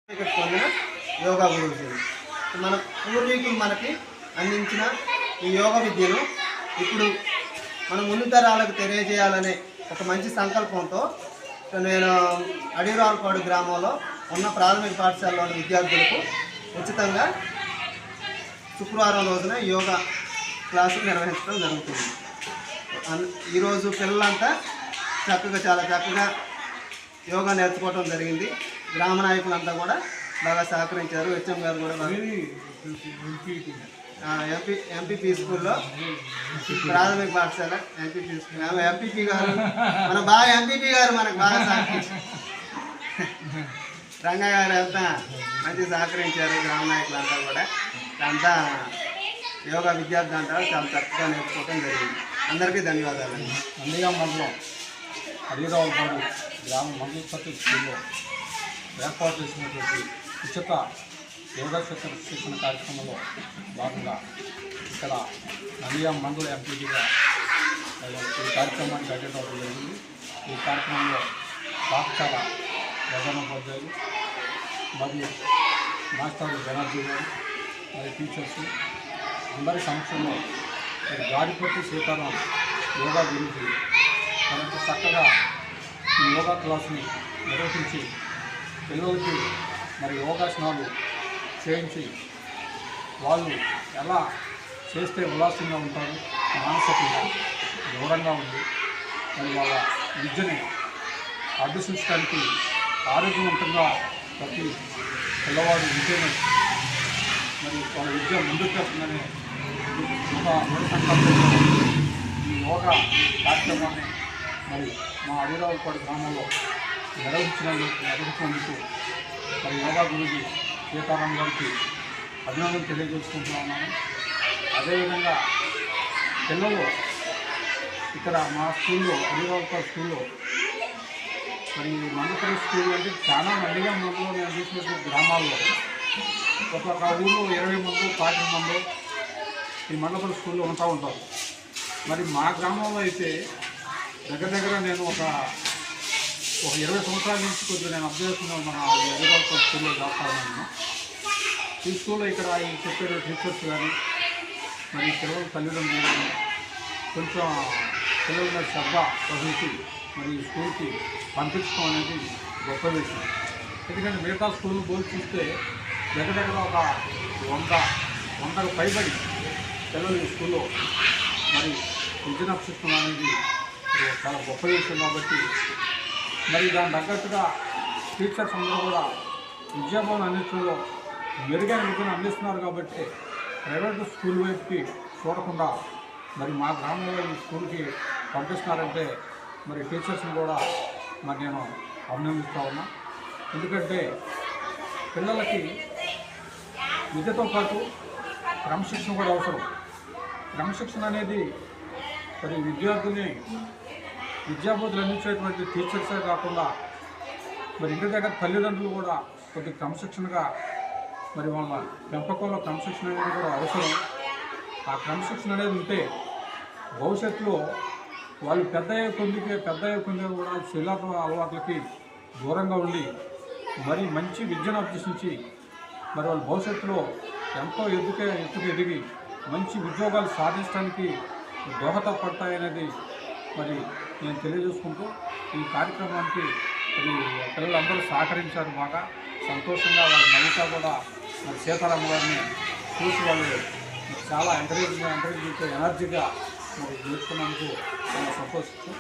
పొందిన యోగా గురువులు మన పూర్వీకులు మనకి అందించిన ఈ యోగ విద్యను ఇప్పుడు మన ముందు తరాలకు తెలియజేయాలనే ఒక మంచి సంకల్పంతో నేను అడిరాలపాడు గ్రామంలో ఉన్న ప్రాథమిక పాఠశాలలోని విద్యార్థులకు ఉచితంగా శుక్రవారం రోజున యోగా క్లాసులు నిర్వహించడం జరుగుతుంది. ఈరోజు పిల్లలంతా చాలా చక్కగా యోగా నేర్చుకోవడం జరిగింది. గ్రామ నాయకులంతా కూడా బాగా సహకరించారు. హెచ్ఎం గారు కూడా ఎంపీపీ స్కూల్లో ప్రాథమిక పాఠశాల ఎంపీపీ గారు ఎంపీపీ గారు మనకు బాగా సహకరించారు. రంగయ్య గారు అంతా మంచి సహకరించారు. గ్రామ నాయకులంతా కూడా అంతా యోగా విద్యార్థి అంటారు చాలా చక్కగా నేర్చుకోవడం జరిగింది. అందరికీ ధన్యవాదాలు. నందిగాం మండలం అడిరావుపాడు గ్రామ మండల స్కూల్లో ఏర్పాటు చేసినటువంటి ఉచిత యోగా శిక్షణ కార్యక్రమంలో భాగంగా ఇక్కడ నందిగాం మండల ఎంపీగా ఈ కార్యక్రమానికి అటెండ్ అవ్వడం జరిగింది. ఈ కార్యక్రమంలో పాఠశాల ప్రధానోపాధ్యాయులు మరియు మాస్టర్లు బెనర్జీ గారు మరియు టీచర్స్ అందరి సమక్షంలో గాడిపట్టి సీతారాం యోగా గురించి మరింత చక్కగా ఈ యోగా క్లాస్ని నిర్వహించి పిల్లలకి మరి యోగాసనాలు చేయించి వాళ్ళు ఎలా చేస్తే ఉల్లాసంగా ఉంటారు, మానసికంగా దూరంగా ఉంది మరి వాళ్ళ విద్యని అభ్యసించడానికి ఆరోగ్యవంతంగా ప్రతి పిల్లవాడు విద్యను మరి వాళ్ళ విద్య ముందుకు వస్తుందనే ఒక సంకల్పంతో ఈ యోగా కార్యక్రమాన్ని మరి మా అడిరావుపాడు గ్రామంలో నిర్వహించినందుకు మరి యోగా గురించి సీతారాం గారికి అభినందన తెలియజేసుకుంటున్నాను. అదేవిధంగా పిల్లలు ఇక్కడ మా స్కూల్లో అడిరావుపాడు స్కూల్లో మరి మండపల్లి స్కూల్ అంటే చాలా మందిగా మందులో నేను చూసినటువంటి గ్రామాల్లో ఒక్కొక్క ఊళ్ళో 20 మంది 40 మంది ఈ మండపల్లి స్కూల్లో ఉంటారు. మరి మా గ్రామంలో అయితే దగ్గర నేను ఒక 20 సంవత్సరాల నుంచి కొద్దిగా నేను అభ్యర్థిగా మన అడిరావుపాడు స్కూల్లో చేస్తాను. ఈ స్కూల్లో ఇక్కడ చెప్పే టీచర్స్ కానీ మరి పిల్లల తల్లిదండ్రులు కానీ కొంచెం పిల్లల మీద శ్రద్ధ వహించి మరి ఈ స్కూల్కి పంపించడం అనేది గొప్ప విషయం. ఎందుకంటే మిగతా స్కూల్ పోల్చి చూస్తే దగ్గర ఒక 100కు పైబడి పిల్లలు ఈ స్కూల్లో మరి విద్యను అభ్యసిస్తున్నాం అనేది చాలా గొప్ప విషయం. కాబట్టి మరి దాని తగ్గట్టుగా టీచర్స్ అందరూ కూడా విద్యాభవన్ అందించడంలో మెరుగైన విద్యను అందిస్తున్నారు. కాబట్టి ప్రైవేట్ స్కూల్ వైపుకి చూడకుండా మరి మా గ్రామంలో ఈ స్కూల్కి పంపిస్తున్నారంటే మరి టీచర్స్ని కూడా మరి నేను అభినందిస్తూ ఉన్నా. ఎందుకంటే పిల్లలకి విద్యతో పాటు క్రమశిక్షణ కూడా అవసరం. క్రమశిక్షణ అనేది మరి విద్యాబోధులు అందించేటువంటి టీచర్సే కాకుండా మరి ఇంటి దగ్గర తల్లిదండ్రులు కూడా కొద్ది క్రమశిక్షణగా మరి వాళ్ళ పెంపకంలో క్రమశిక్షణ అనేది కూడా అవసరం. ఆ క్రమశిక్షణ అనేది ఉంటే భవిష్యత్తులో వాళ్ళు పెద్ద కొంది కూడా శిలాప అలవాట్లకి దూరంగా ఉండి మరి మంచి విద్యను అభ్యసించి మరి వాళ్ళ భవిష్యత్తులో ఎంతో ఎత్తుకు ఎదిగి మంచి ఉద్యోగాలు సాధించడానికి దోహదపడతాయనేది మరి నేను తెలియజేసుకుంటూ ఈ కార్యక్రమానికి మరి పిల్లలందరూ సహకరించారు. బాగా సంతోషంగా వాళ్ళ నవ్వుతా కూడా మరి సీతారాం గారిని చూసి వాళ్ళు చాలా ఎంకరేజ్ చేస్తే ఎనర్జీగా మరి నేర్చుకున్నందుకు చాలా సంతోషిస్తూ